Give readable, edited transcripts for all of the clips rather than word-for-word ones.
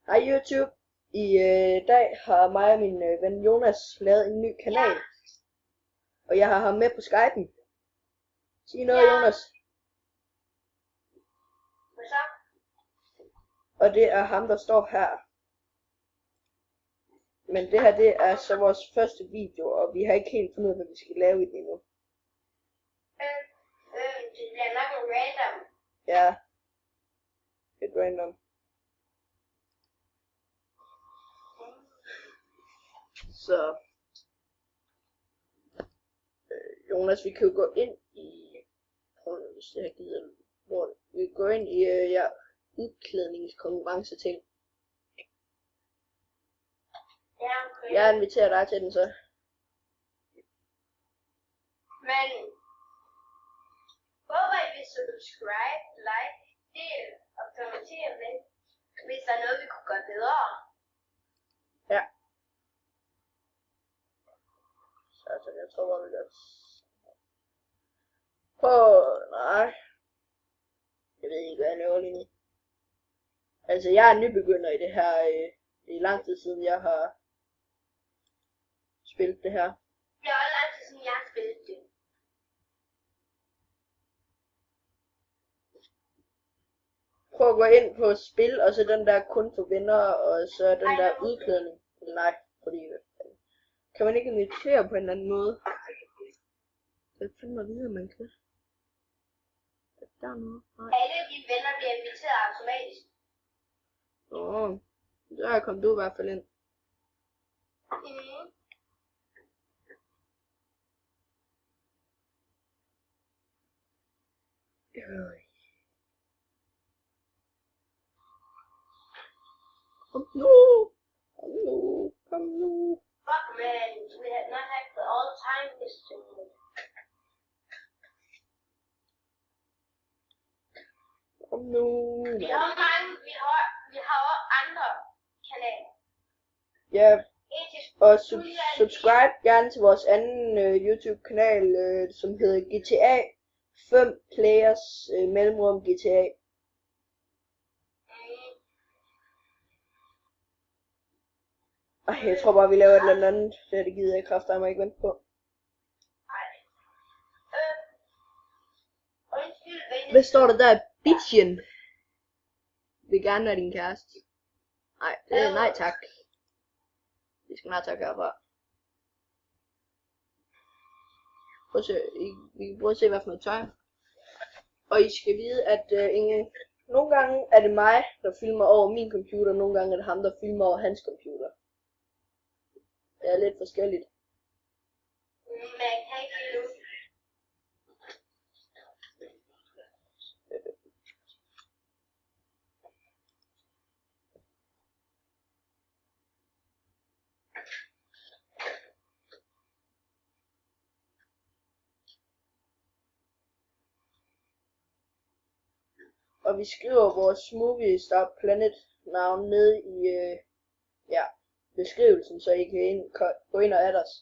Hej YouTube. I dag har mig og min ven Jonas lavet en ny kanal. Ja. Og jeg har ham med på Skypen. Sig noget, ja. Jonas. Hvad så? Og det er ham, der står her. Men det her, det er så vores første video, og vi har ikke helt fundet ud af, hvad vi skal lave i det endnu. Det bliver nok en random. Ja. Et random. Så Jonas, vi kan jo gå ind i, hvis jeg gider, hvor vi går ind i udklædningskonkurrence ting. Ja, okay. Jeg inviterer dig til den så. Men håber I vil subscribe, like, del og kommentere med, hvis der er noget, vi kunne gøre bedre. Ja. Så jeg tror bare vi gør. Nej. Jeg ved ikke hvad jeg laver lige nu. Altså jeg er nybegynder i det her. Det er lang tid siden jeg har spillet det her. Det er også lang tid siden jeg har spillet det. Prøv at gå ind på spil, og så den der kun for venner, og så den der udklædning. Nej, fordi kan man ikke invitere på en anden måde? Jeg finder mig videre, man kan. Der er noget. Nej. Alle de venner bliver inviteret automatisk. Så er kommet du i hvert fald ind. Kom nu! Kom nu! Kom nu! Fuck man, we had not had the all time history. Kom nu! Vi har også andre kanaler. Ja, og subscribe gerne til vores anden YouTube kanal, som hedder GTA 5 Players mellemrum GTA. Ej, jeg tror bare vi laver et eller andet. Det gider jeg kraftedeme ikke vente på. Hvad står der der? Bitchen. Vil gerne være din kæreste. Nej, det er nej tak. Vi skal nej tak herfra. Prøv at se, vi kan prøve at se hvad for noget tøj. Og I skal vide at nogle gange er det mig der filmer over min computer, nogle gange er det ham der filmer over hans computer. Det er lidt forskelligt. Man kan ikke lide. Og vi skriver vores Movie Star Planet navn ned i beskrivelsen, så I kan gå ind og adde os.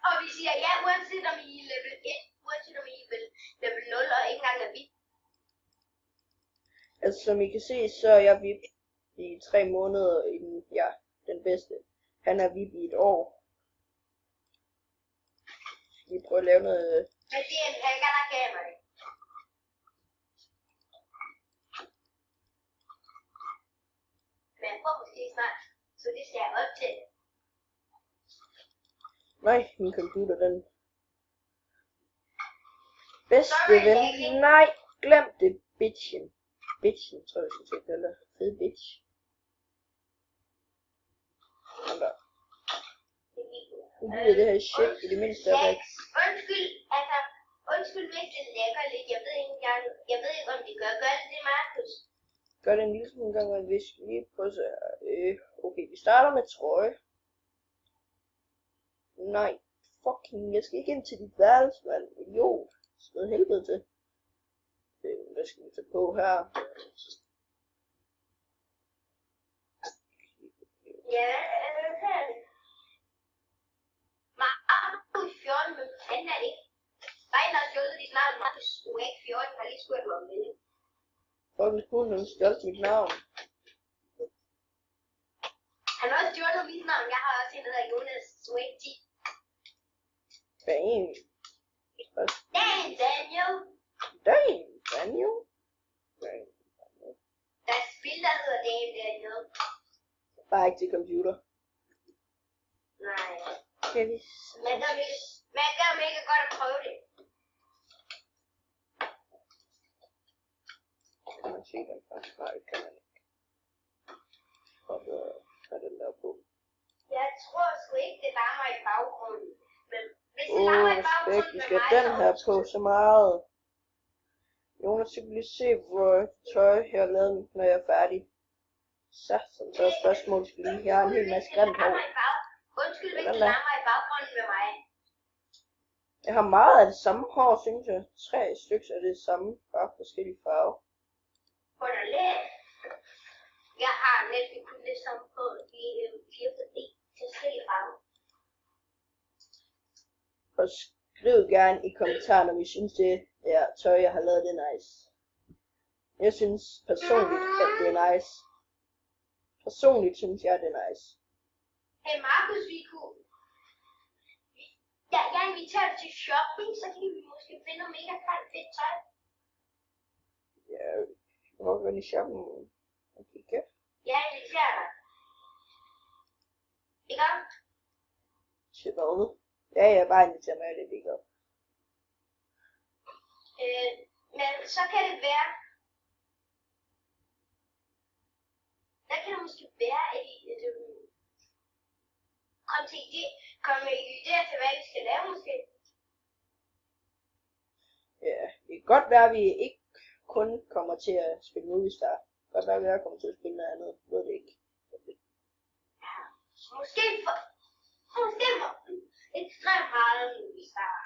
Og vi siger ja, uanset om I er level 1, uanset om I er level 0 og ikke engang er VIP. Altså som I kan se, så er jeg VIP i 3 måneder i den bedste. Han er VIP i et år. Vi prøver at lave noget. Men det er en hacker, der gav mig det. Men jeg får måske snart, så det skal jeg op til. Nej, min computer den. Bedste ven. Nej, glem det, bitchen. Bitchen, tror jeg, jeg skal kalde det. Fed bitch. Kom der. Nu gider det her shit i det mindste af det. Undskyld hvis det lækker lidt. Jeg ved ikke om det gør det, Markus. Gør det en lille smule gang, men vi skal lige prøve at se. Okay, vi starter med trøje. Nej, fucking, jeg skal ikke ind til dit værelse, mand. Idiot. Skød helvede til. Hvad skal vi tage på her? Ja, Markus 14, men fanden er det ikke? Rejen har stjålet dit navn, Markus Swag 14 har lige spurgt mig om det. Fucking hun har stjålet mit navn. en, der hedder Jonas Sweaty. Damn. Daniel. Daniel. Der er et spil, der hedder Daniel. Bare ikke til computer. Nej. Skal vi Man kan mega godt at prøve det. Kan man se den faktisk? Nej, det kan man ikke. Og hvad er det lavet på? Jeg tror sgu ikke, det larmer i baggrunden. Men hvis det larmer i baggrunden Vi med skal mig, den her på så meget. Jonas, skal lige se, hvor tøj jeg har lavet, når jeg er færdig. Så er spørgsmål skal lige. Jeg har en hel masse grimt hår. Undskyld, hvis det larmer i baggrunden med mig. Jeg har meget af det samme hår, synes jeg. 3 stykker af det samme, bare forskellige farver. Underligt. Jeg har næsten kun det samme på i 4 forskellige farver. Og skriv gerne i kommentarerne, om I synes det er tøj, jeg har lavet, det er nice. Jeg synes personligt, at det er nice. Personligt synes jeg, det er nice. Hey Markus, vi kunne... Jeg inviterer dig til shopping, så kan vi måske finde noget mega fedt tøj. Ja, hvor går I shoppen? Okay. Jeg inviterer dig. Ikke om? Til hvad? Ja, jeg bare inviterer mig, det ikke op. Men så kan det være... Der kan det måske være, at kom med idéer til, hvad vi skal lave måske. Ja, det kan godt være, at vi ikke kun kommer til at spille Movistar. Det kan godt være, at vi kommer til at spille noget andet. Jeg ved det ikke. Ja, måske for ekstremt meget Movistar.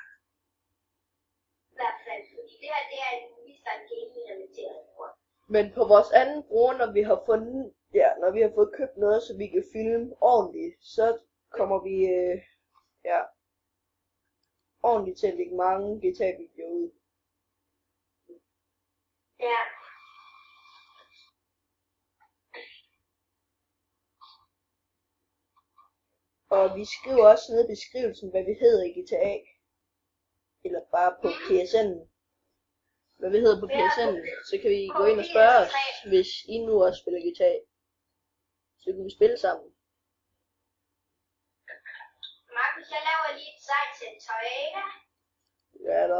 I hvert fald, fordi det her, det er en Movistar gaming relateret ord. Men på vores anden bruger, når vi har fundet, når vi har fået købt noget, så vi kan filme ordentligt, så kommer vi, ordentligt til at lægge mange GTA-videoer ud. Ja. Og vi skriver også nede i beskrivelsen, hvad vi hedder i GTA. Eller bare på PSN'en. Hvad vi hedder på PSN'en. Så kan vi gå ind og spørge os, hvis I nu også spiller GTA. Så kan vi spille sammen. Markus, jeg laver lige et sejt til tøj, ikke? Ja, da.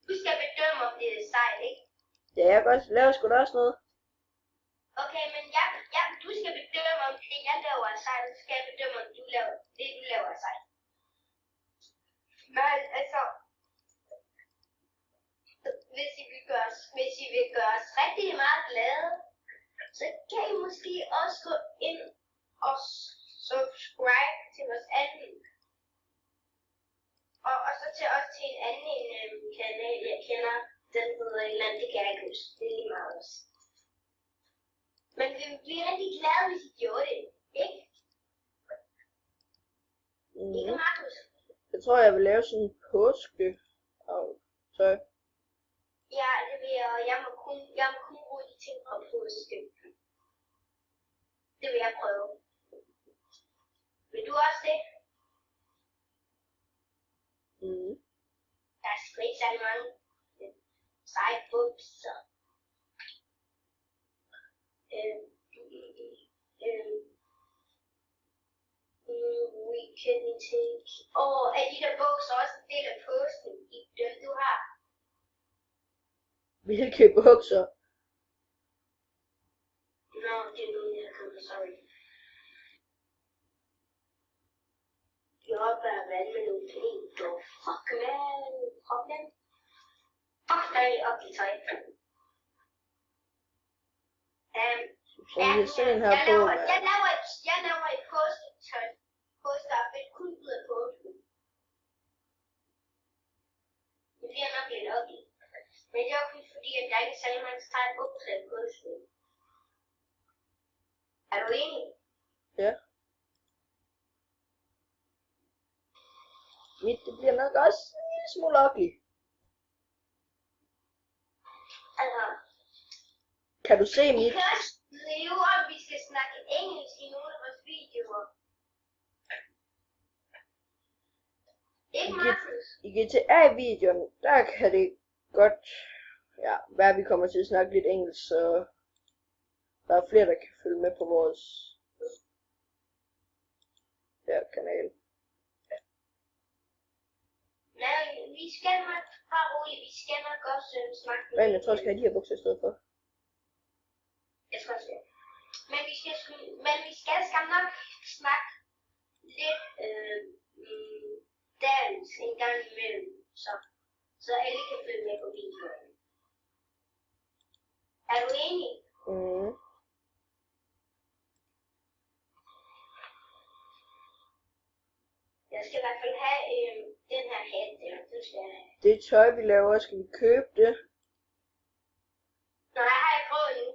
Du skal bedømme, om det er sejt, ikke? Ja, jeg kan også lave sgu da også noget. Okay, men du skal bedømme, om det jeg laver er sejt, og så skal jeg bedømme, om du laver er sejt. Men altså, hvis I vil gøre os rigtig meget glade, så kan I måske også gå ind og subscribe til vores anden. Og så til en anden kanal, jeg kender. Den hedder en eller anden, det kan jeg ikke huske. Det er lige meget også. Men vi vil blive rigtig glade, hvis I gjorde det. Ikke? Ikke, Markus? Jeg tror, jeg vil lave sådan en påske af tøj. Ja, det vil jeg, og jeg må kun bruge de ting fra påske. Det vil jeg prøve. Vil du også det? Der er sgu ikke særlig mange seje bukser. We can take... er de der bukser også en del af påsken i dem, du har? Hvilke bukser? Nå, det er noget, jeg kan sorry. Jeg er op ad vand med nogle penge. Fuck, man. Problem. Fuck, der er op i tøj. Jeg laver et påsketøj. Påskeoutfit kun ud af påsken. Det bliver nok lidt ugly. Men det er også fordi, at der ikke er særlig mange steg bukser i påsken. Er du enig? Ja. Det bliver nok også en lille smule ugly. Altså, kan du se mit? Vi kan også skrive, om vi skal snakke engelsk i nogle af vores videoer. i GTA-videoen, der kan det godt være, at vi kommer til at snakke lidt engelsk, så der er flere, der kan følge med på vores kanal. Nej, vi skal nok bare roligt. Vi skal nok også snakke. Men jeg tror, jeg skal have de her bukser i stedet for. Jeg tror også det. Men vi skal skam nok snakke lidt dansk en gang imellem, så alle kan følge med på videoen. Er du enig? Mhm. Jeg skal i hvert fald have den her hat der. Den skal jeg have. Det tøj, vi laver, skal vi købe det? Nå, jeg har ikke råd nu.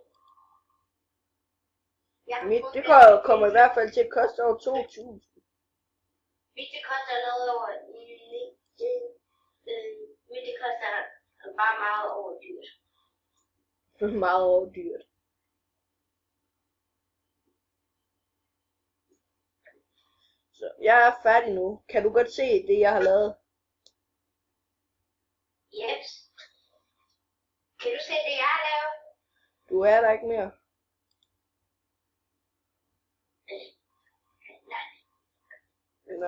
Det kommer i hvert fald til at koste over 2.000. Mit det koster noget over mit det koster bare meget over dyrt. Meget over dyrt. Så jeg er færdig nu. Kan du godt se det, jeg har lavet? Yes. Kan du se det, jeg har lavet? Du er der ikke mere. Men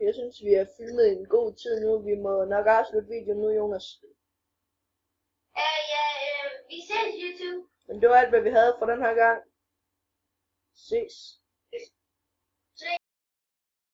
jeg synes vi har filmet en god tid nu. Vi må nok afslutte videoen nu, Jonas. Vi ses YouTube. Men det var alt, hvad vi havde for den her gang. Ses.